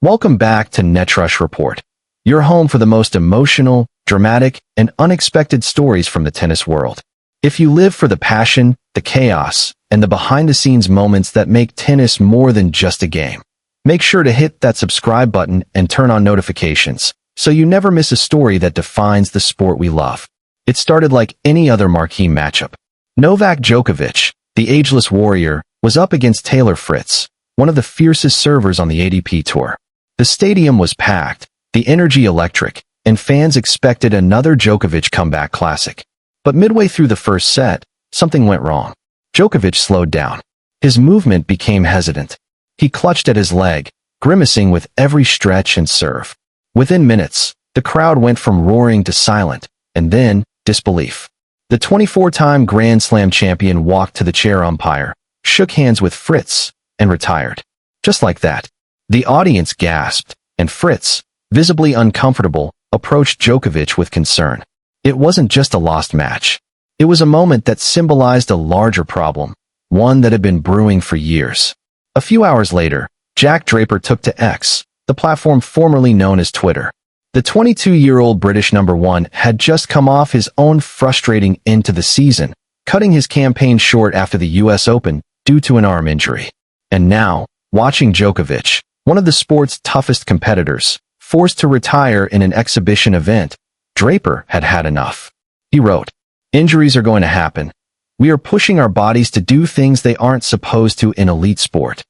Welcome back to Netrush Report, your home for the most emotional, dramatic, and unexpected stories from the tennis world. If you live for the passion, the chaos, and the behind-the-scenes moments that make tennis more than just a game, make sure to hit that subscribe button and turn on notifications so you never miss a story that defines the sport we love. It started like any other marquee matchup. Novak Djokovic, the ageless warrior, was up against Taylor Fritz, one of the fiercest servers on the ATP Tour. The stadium was packed, the energy electric, and fans expected another Djokovic comeback classic. But midway through the first set, something went wrong. Djokovic slowed down. His movement became hesitant. He clutched at his leg, grimacing with every stretch and serve. Within minutes, the crowd went from roaring to silent, and then disbelief. The 24-time Grand Slam champion walked to the chair umpire, shook hands with Fritz, and retired. Just like that. The audience gasped, and Fritz, visibly uncomfortable, approached Djokovic with concern. It wasn't just a lost match. It was a moment that symbolized a larger problem, one that had been brewing for years. A few hours later, Jack Draper took to X, the platform formerly known as Twitter. The 22-year-old British number one had just come off his own frustrating end to the season, cutting his campaign short after the US Open due to an arm injury. And now, watching Djokovic, one of the sport's toughest competitors, forced to retire in an exhibition event, Draper had had enough. He wrote, "Injuries are going to happen. We are pushing our bodies to do things they aren't supposed to in elite sport."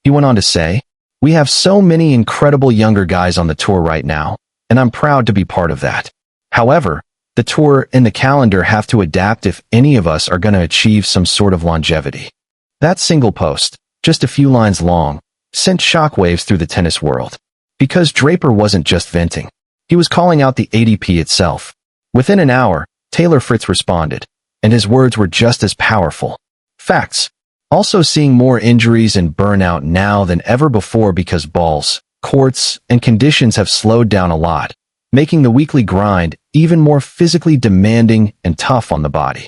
He went on to say, "We have so many incredible younger guys on the tour right now, and I'm proud to be part of that. However, the tour and the calendar have to adapt if any of us are going to achieve some sort of longevity." That single post, just a few lines long, sent shockwaves through the tennis world. Because Draper wasn't just venting. He was calling out the ATP itself. Within an hour, Taylor Fritz responded, and his words were just as powerful. Facts. Also seeing more injuries and burnout now than ever before because balls, courts, and conditions have slowed down a lot, making the weekly grind even more physically demanding and tough on the body.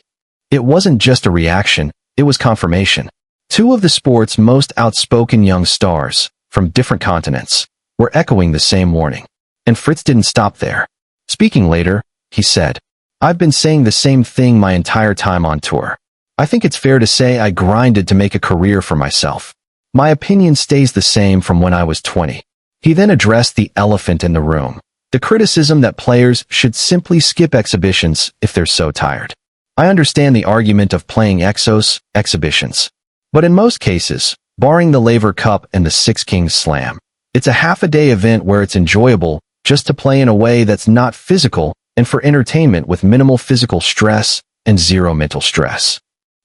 It wasn't just a reaction, it was confirmation. Two of the sport's most outspoken young stars, from different continents, were echoing the same warning. And Fritz didn't stop there. Speaking later, he said, "I've been saying the same thing my entire time on tour. I think it's fair to say I grinded to make a career for myself. My opinion stays the same from when I was 20. He then addressed the elephant in the room, the criticism that players should simply skip exhibitions if they're so tired. I understand the argument of playing exhibitions. But in most cases, barring the Laver Cup and the Six Kings Slam, it's a half-a-day event where it's enjoyable just to play in a way that's not physical and for entertainment with minimal physical stress and zero mental stress."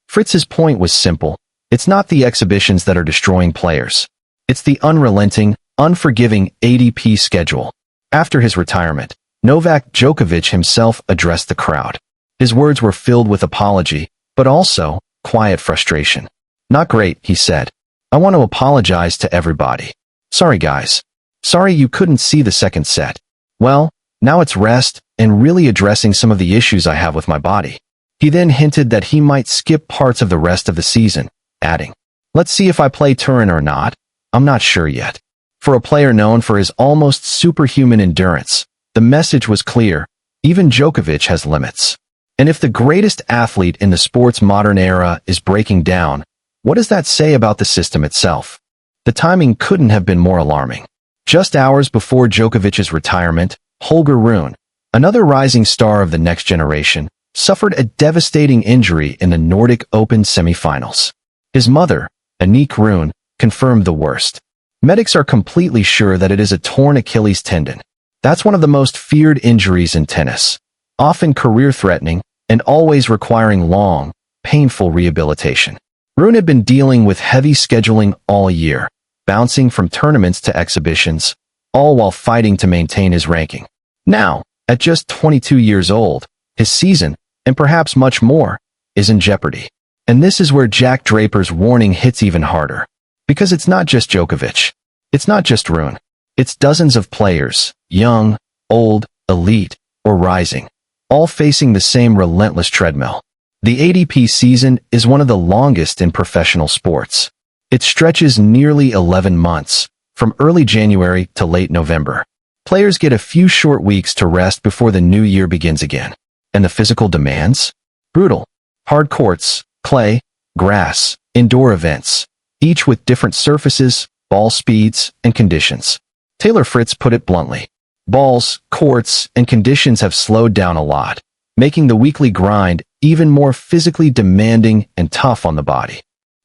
Fritz's point was simple. It's not the exhibitions that are destroying players. It's the unrelenting, unforgiving ATP schedule. After his retirement, Novak Djokovic himself addressed the crowd. His words were filled with apology, but also quiet frustration. "Not great," he said. "I want to apologize to everybody. Sorry guys. Sorry you couldn't see the second set. Well, now it's rest and really addressing some of the issues I have with my body." He then hinted that he might skip parts of the rest of the season, adding, "Let's see if I play Turin or not. I'm not sure yet." For a player known for his almost superhuman endurance, the message was clear. Even Djokovic has limits. And if the greatest athlete in the sport's modern era is breaking down, what does that say about the system itself? The timing couldn't have been more alarming. Just hours before Djokovic's retirement, Holger Rune, another rising star of the next generation, suffered a devastating injury in the Nordic Open semifinals. His mother, Annick Rune, confirmed the worst. Medics are completely sure that it is a torn Achilles tendon. That's one of the most feared injuries in tennis, often career-threatening and always requiring long, painful rehabilitation. Rune had been dealing with heavy scheduling all year, bouncing from tournaments to exhibitions, all while fighting to maintain his ranking. Now, at just 22 years old, his season, and perhaps much more, is in jeopardy. And this is where Jack Draper's warning hits even harder. Because it's not just Djokovic. It's not just Rune. It's dozens of players, young, old, elite, or rising, all facing the same relentless treadmill. The ATP season is one of the longest in professional sports. It stretches nearly 11 months, from early January to late November. Players get a few short weeks to rest before the new year begins again. And the physical demands? Brutal. Hard courts, clay, grass, indoor events, each with different surfaces, ball speeds, and conditions. Taylor Fritz put it bluntly. Balls, courts, and conditions have slowed down a lot, making the weekly grind even more physically demanding and tough on the body.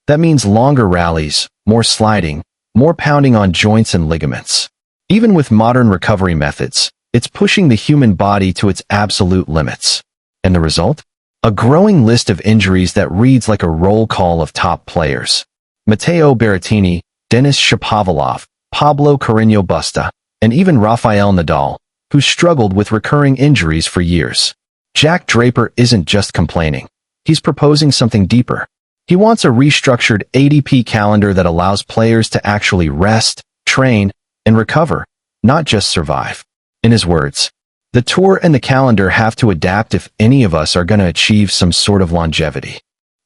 That means longer rallies, more sliding, more pounding on joints and ligaments. Even with modern recovery methods, it's pushing the human body to its absolute limits. And the result? A growing list of injuries that reads like a roll call of top players. Matteo Berrettini, Denis Shapovalov, Pablo Carreño Busta, and even Rafael Nadal, who struggled with recurring injuries for years. Jack Draper isn't just complaining. He's proposing something deeper. He wants a restructured ADP calendar that allows players to actually rest, train, and recover, not just survive. In his words, the tour and the calendar have to adapt if any of us are going to achieve some sort of longevity.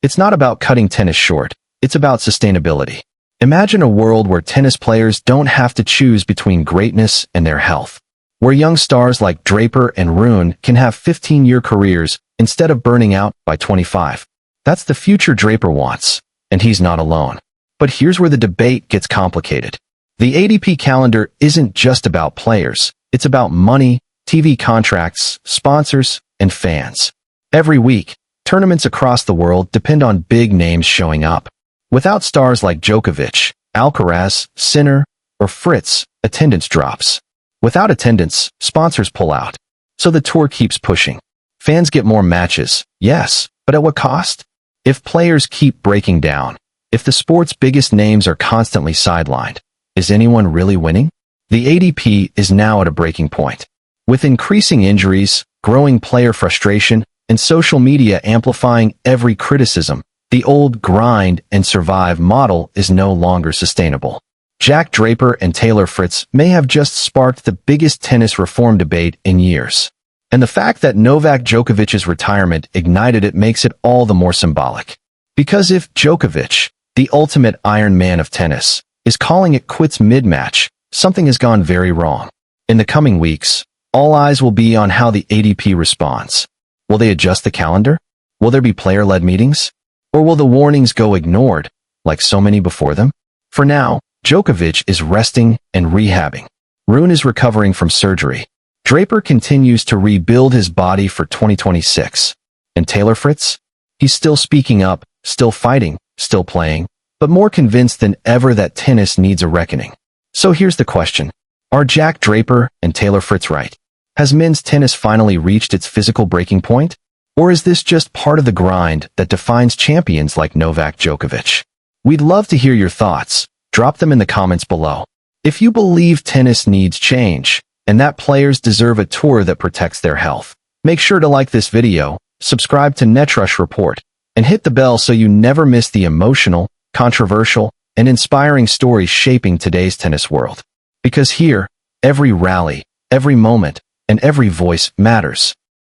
It's not about cutting tennis short, it's about sustainability. Imagine a world where tennis players don't have to choose between greatness and their health, where young stars like Draper and Rune can have 15-year careers instead of burning out by 25. That's the future Draper wants, and he's not alone. But here's where the debate gets complicated. The ADP calendar isn't just about players, it's about money, TV contracts, sponsors, and fans. Every week, tournaments across the world depend on big names showing up. Without stars like Djokovic, Alcaraz, Sinner, or Fritz, attendance drops. Without attendance, sponsors pull out. So the tour keeps pushing. Fans get more matches, yes, but at what cost? If players keep breaking down, if the sport's biggest names are constantly sidelined, is anyone really winning? The ADP is now at a breaking point. With increasing injuries, growing player frustration, and social media amplifying every criticism, the old grind and survive model is no longer sustainable. Jack Draper and Taylor Fritz may have just sparked the biggest tennis reform debate in years. And the fact that Novak Djokovic's retirement ignited it makes it all the more symbolic. Because if Djokovic, the ultimate Iron Man of tennis, is calling it quits mid-match, something has gone very wrong. In the coming weeks, all eyes will be on how the ADP responds. Will they adjust the calendar? Will there be player-led meetings? Or will the warnings go ignored, like so many before them? For now, Djokovic is resting and rehabbing. Rune is recovering from surgery. Draper continues to rebuild his body for 2026. And Taylor Fritz? He's still speaking up, still fighting, still playing, but more convinced than ever that tennis needs a reckoning. So here's the question. Are Jack Draper and Taylor Fritz right? Has men's tennis finally reached its physical breaking point? Or is this just part of the grind that defines champions like Novak Djokovic? We'd love to hear your thoughts. Drop them in the comments below. If you believe tennis needs change, and that players deserve a tour that protects their health, make sure to like this video, subscribe to NetRush Report, and hit the bell so you never miss the emotional, controversial, and inspiring stories shaping today's tennis world. Because here, every rally, every moment, and every voice matters.